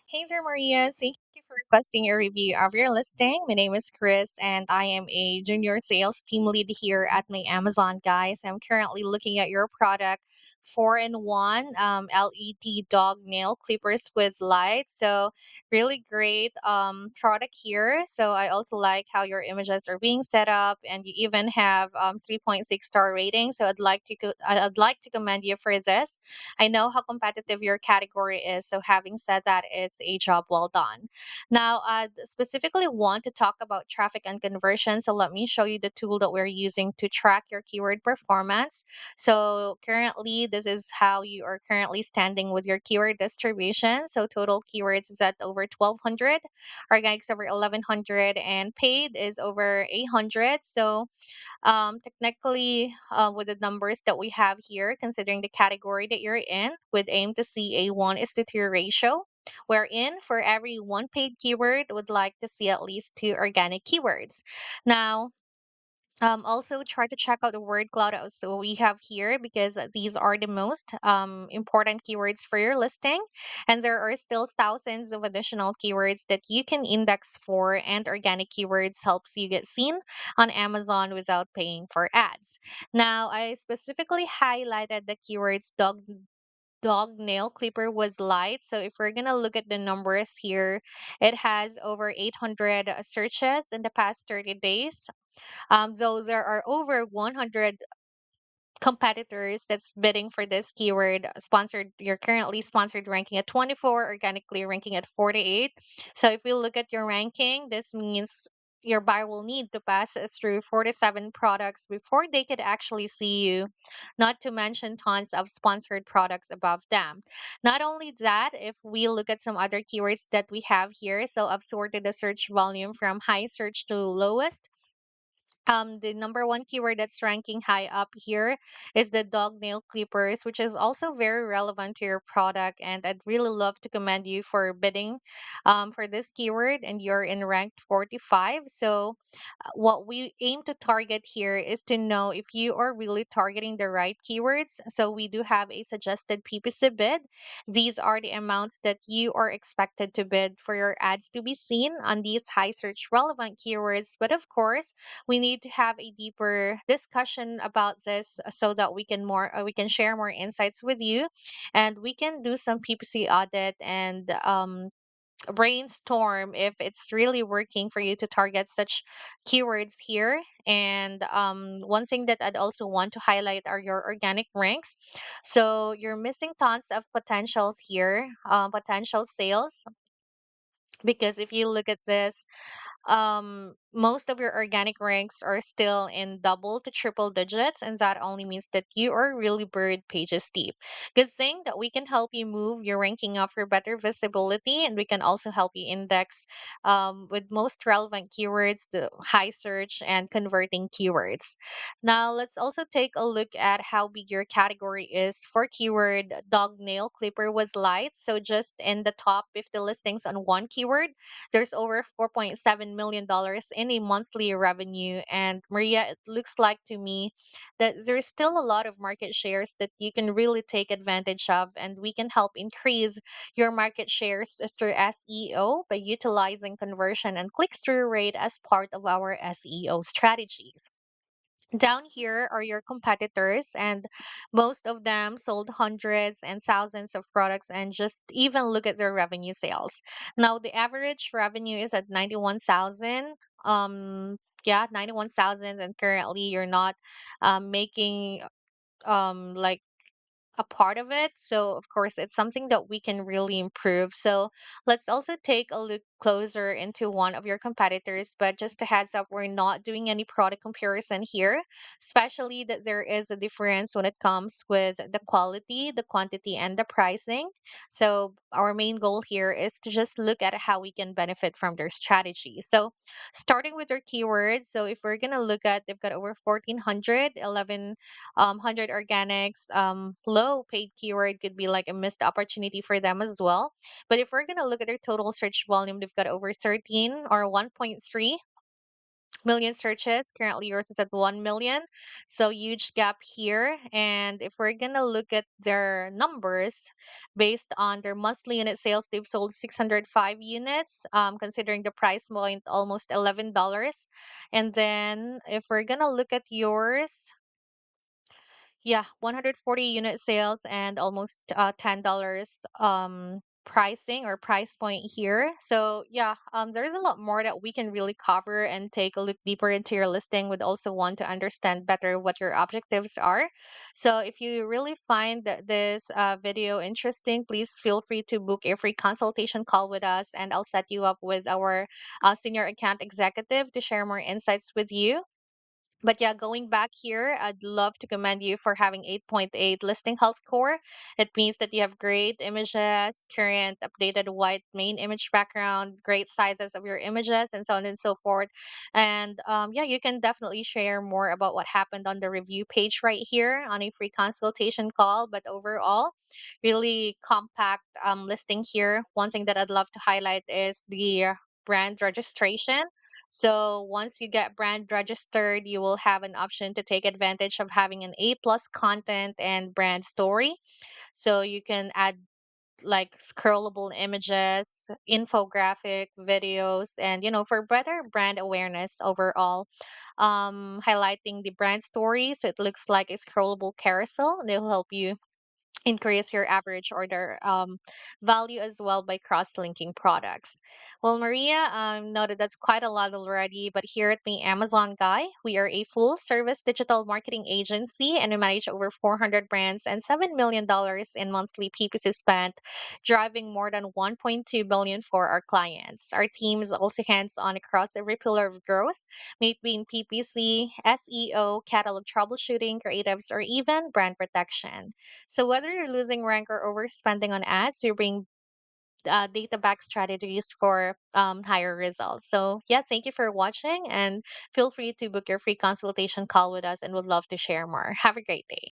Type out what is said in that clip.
Hey there, Maria. Thank you for requesting a review of your listing. My name is Chris, and I am a junior sales team lead here at my Amazon, guys. I'm currently looking at your product, 4-in-1 LED dog nail clippers with light. So, really great product here. So, I also like how your images are being set up, and you even have 3.6 star rating. So, I'd like to commend you for this. I know how competitive your category is. So, having said that, it's a job well done. Now, I specifically want to talk about traffic and conversion. So, let me show you the tool that we're using to track your keyword performance. So, currently, this is how you are currently standing with your keyword distribution. So, total keywords is at over 1,200, organics over 1,100, and paid is over 800. So, technically, with the numbers that we have here, considering the category that you're in, would aim to see a 1 is to 2 ratio, wherein for every one paid keyword, would like to see at least 2 organic keywords. Now, also try to check out the word cloud so we have here because these are the most important keywords for your listing, and there are still thousands of additional keywords that you can index for, and organic keywords helps you get seen on Amazon without paying for ads. Now, I specifically highlighted the keywords dog nail clipper with light. So if we're gonna look at the numbers here, it has over 800 searches in the past 30 days, though there are over 100 competitors that's bidding for this keyword. Sponsored, you're currently sponsored ranking at 24, organically ranking at 48. So if we look at your ranking, this means your buyer will need to pass through 47 products before they could actually see you, not to mention tons of sponsored products above them. Not only that, if we look at some other keywords that we have here, so I've sorted the search volume from high search to lowest. The number one keyword that's ranking high up here is the dog nail clippers, which is also very relevant to your product. And I'd really love to commend you for bidding for this keyword, and you're in ranked 45. So, what we aim to target here is to know if you are really targeting the right keywords. So, we do have a suggested PPC bid. These are the amounts that you are expected to bid for your ads to be seen on these high search relevant keywords. But of course, we need to have a deeper discussion about this so that we can share more insights with you, and we can do some PPC audit and brainstorm if it's really working for you to target such keywords here. And one thing that I'd also want to highlight are your organic ranks. So you're missing tons of potentials here, potential sales, because if you look at this, most of your organic ranks are still in double to triple digits, and that only means that you are really buried pages deep. Good thing that we can help you move your ranking up for better visibility, and we can also help you index with most relevant keywords, the high search and converting keywords. Now, let's also take a look at how big your category is for keyword dog nail clipper with light. So, just in the top 50 listings on one keyword, there's over $4.7 million in a monthly revenue. And Maria, it looks like to me that there's still a lot of market shares that you can really take advantage of, and we can help increase your market shares through SEO by utilizing conversion and click through rate as part of our SEO strategies. Down here are your competitors, and most of them sold hundreds and thousands of products, and just even look at their revenue sales. Now, the average revenue is at 91,000. Yeah, 91,000, and currently you're not making like a part of it. So, of course, it's something that we can really improve. So, let's also take a look closer into one of your competitors. But just a heads up, we're not doing any product comparison here, especially that there is a difference when it comes with the quality, the quantity, and the pricing. So, our main goal here is to just look at how we can benefit from their strategy. So, starting with their keywords. So, if we're going to look at, they've got over 1,400, 100 organics. Low paid keyword could be like a missed opportunity for them as well. But if we're going to look at their total search volume, they've got over 13 or 1.3 million searches. Currently, yours is at 1 million. So, huge gap here. And if we're going to look at their numbers based on their monthly unit sales, they've sold 605 units, considering the price point almost $11. And then if we're going to look at yours, yeah, 140 unit sales and almost $10 pricing or price point here. So yeah, there's a lot more that we can really cover and take a look deeper into your listing. Would also want to understand better what your objectives are. So if you really find that this video interesting, please feel free to book a free consultation call with us, and I'll set you up with our senior account executive to share more insights with you. But yeah, going back here, I'd love to commend you for having 8.8 listing health score. It means that you have great images, current updated white main image background, great sizes of your images, and so on and so forth. And yeah, you can definitely share more about what happened on the review page right here on a free consultation call. But overall, really compact listing here. One thing that I'd love to highlight is the brand registration. So once you get brand registered, you will have an option to take advantage of having an A plus content and brand story. So you can add like scrollable images, infographic videos, and for better brand awareness overall, highlighting the brand story. So it looks like a scrollable carousel, and it'll help you increase your average order value as well by cross-linking products. Well, Maria, know that that's quite a lot already, but here at the Amazon Guy, we are a full-service digital marketing agency, and we manage over 400 brands and $7 million in monthly PPC spent, driving more than 1.2 billion for our clients. Our team is also hands-on across every pillar of growth, may it be in PPC, SEO, catalog troubleshooting, creatives, or even brand protection. So whether you're losing rank or overspending on ads, you bring data back strategies for higher results. So yeah, thank you for watching, and feel free to book your free consultation call with us, and would love to share more. Have a great day.